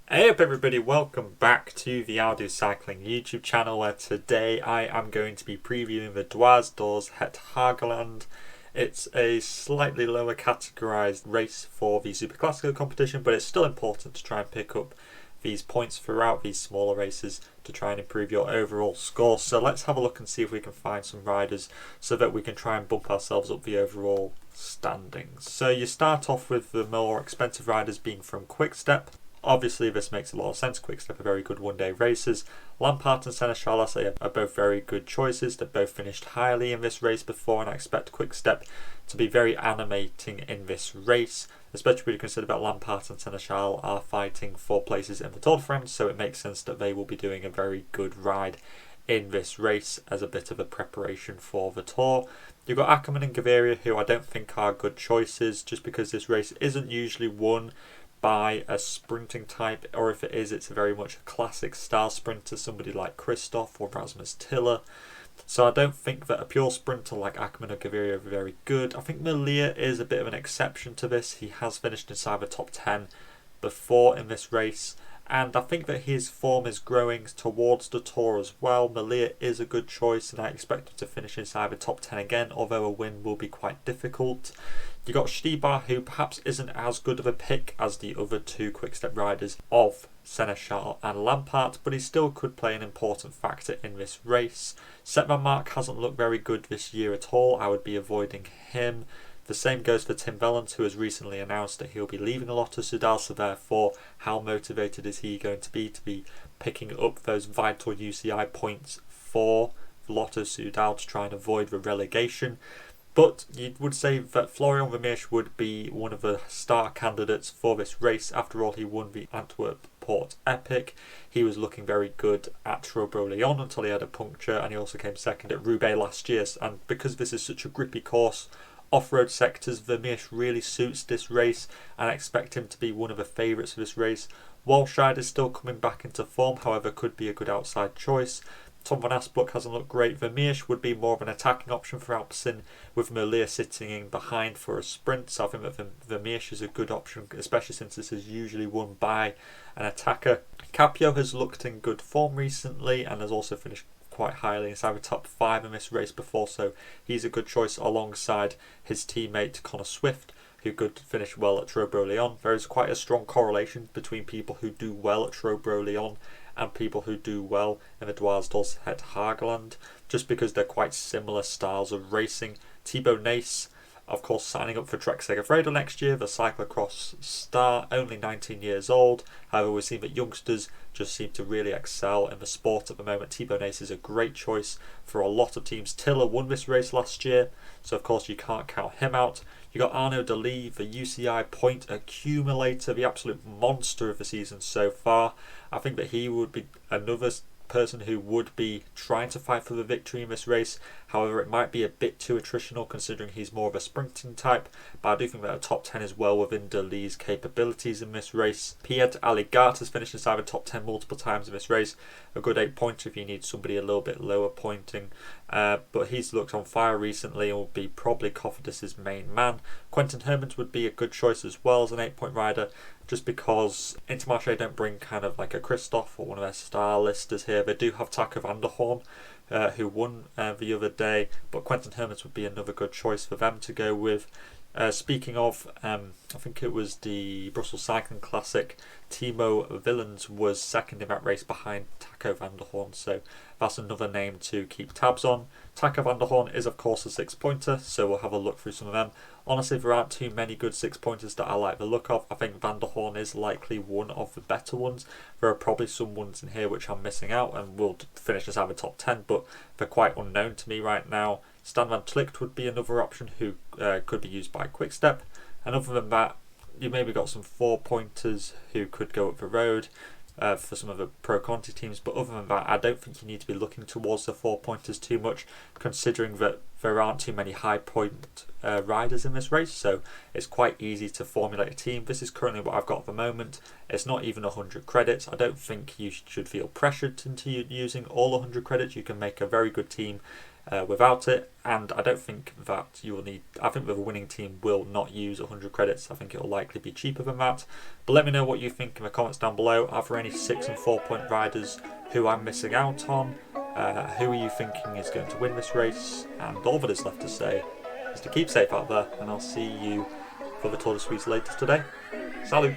Hey up everybody, welcome back to the Audio Cycling YouTube channel where today I am going to be previewing the Dwars het Hageland. It's a slightly lower categorised race for the Superclasico competition, but it's still important to try and pick up these points throughout these smaller races to try and improve your overall score. So let's have a look and see if we can find some riders so that we can try and bump ourselves up the overall standings. So you start off with the more expensive riders being from Quickstep. Obviously, this makes a lot of sense. Quickstep are very good one-day racers. Lampard and Seneschal, I say, are both very good choices. They've both finished highly in this race before, and I expect Quickstep to be very animating in this race, especially when you consider that Lampard and Seneschal are fighting for places in the Tour de France, so it makes sense that they will be doing a very good ride in this race as a bit of a preparation for the Tour. You've got Ackermann and Gaviria, who I don't think are good choices, just because this race isn't usually won by a sprinting type, or if it is, it's very much a classic style sprinter, somebody like Christoph or Rasmus Tiller. So I don't think that a pure sprinter like Ackermann or Gaviria are very good. I think Malia is a bit of an exception to this. He has finished inside the top 10 before in this race, and I think that his form is growing towards the Tour as well. Malia is a good choice, and I expect him to finish inside the top 10 again, although a win will be quite difficult. You got Stibar, who perhaps isn't as good of a pick as the other two Quickstep riders of Seneschal and Lampard, but he still could play an important factor in this race. Sepp van Mark hasn't looked very good this year at all. I would be avoiding him. The same goes for Tim Wellens, who has recently announced that he'll be leaving Lotto Soudal, so therefore how motivated is he going to be picking up those vital UCI points for Lotto Soudal to try and avoid the relegation. But you would say that Florian Vermeersch would be one of the star candidates for this race. After all, he won the Antwerp-Port Epic. He was looking very good at Tro Bro Leon until he had a puncture, and he also came second at Roubaix last year. And because this is such a grippy course, off-road sectors, Vermeersch really suits this race, and I expect him to be one of the favourites for this race. Walscheid is still coming back into form, however could be a good outside choice. Tom van Asbroek hasn't looked great. Vermeersch would be more of an attacking option for Alpecin, with Merlier sitting in behind for a sprint. So I think that Vermeersch is a good option, especially since this is usually won by an attacker. Capio has looked in good form recently and has also finished quite highly inside the top 5 in this race before, so he's a good choice alongside his teammate Connor Swift, who could finish well at Tro Bro Leon. There is quite a strong correlation between people who do well at Tro Bro Leon and people who do well in the Dwars het Hageland, just because they're quite similar styles of racing. Thibaut Nys, of course, signing up for Trek Segafredo next year, the cyclocross star, only 19 years old. However, we've seen that youngsters just seem to really excel in the sport at the moment. Thibaut Nys is a great choice for a lot of teams. Tiller won this race last year, so of course you can't count him out. You got Arnaud Delis, the UCI point accumulator, the absolute monster of the season so far. I think that he would be another person who would be trying to fight for the victory in this race. However, it might be a bit too attritional considering he's more of a sprinting type, but I do think that a top 10 is well within Delis' capabilities in this race. Piet Alligaert has finished inside the top 10 multiple times in this race, a good 8-pointer if you need somebody a little bit lower pointing, but he's looked on fire recently and will be probably Cofidis' main man. Quentin Hermans would be a good choice as well as an 8-point rider, just because Intermarché don't bring kind of like a Christoph or one of their star listers here. They do have Taco van der Hoorn, who won the other day, but Quentin Hermans would be another good choice for them to go with. Speaking of, I think it was the Brussels Cycling Classic, Timo Willems was second in that race behind Taco van der Hoorn, so that's another name to keep tabs on. Taco van der Hoorn is of course a 6-pointer, so we'll have a look through some of them. Honestly, there aren't too many good 6-pointers that I like the look of. I think Van der Hoorn is likely one of the better ones. There are probably some ones in here which I'm missing out and will finish as out of the top 10, but they're quite unknown to me right now. Stan van Tlicht would be another option who could be used by Quickstep. And other than that, you maybe got some 4-pointers who could go up the road for some of the Pro Conti teams, but other than that, I don't think you need to be looking towards the 4-pointers too much, considering that there aren't too many high point riders in this race, so it's quite easy to formulate a team. This is currently what I've got at the moment. It's not even 100 credits. I don't think you should feel pressured into using all 100 credits. You can make a very good team without it, and I don't think that you will need. I think the winning team will not use 100 credits. I think it will likely be cheaper than that. But let me know what you think in the comments down below. Are there any 6 and 4 point riders who I'm missing out on? Who are you thinking is going to win this race? And all that is left to say is to keep safe out there, and I'll see you for the Tour de Suisse later today. Salut!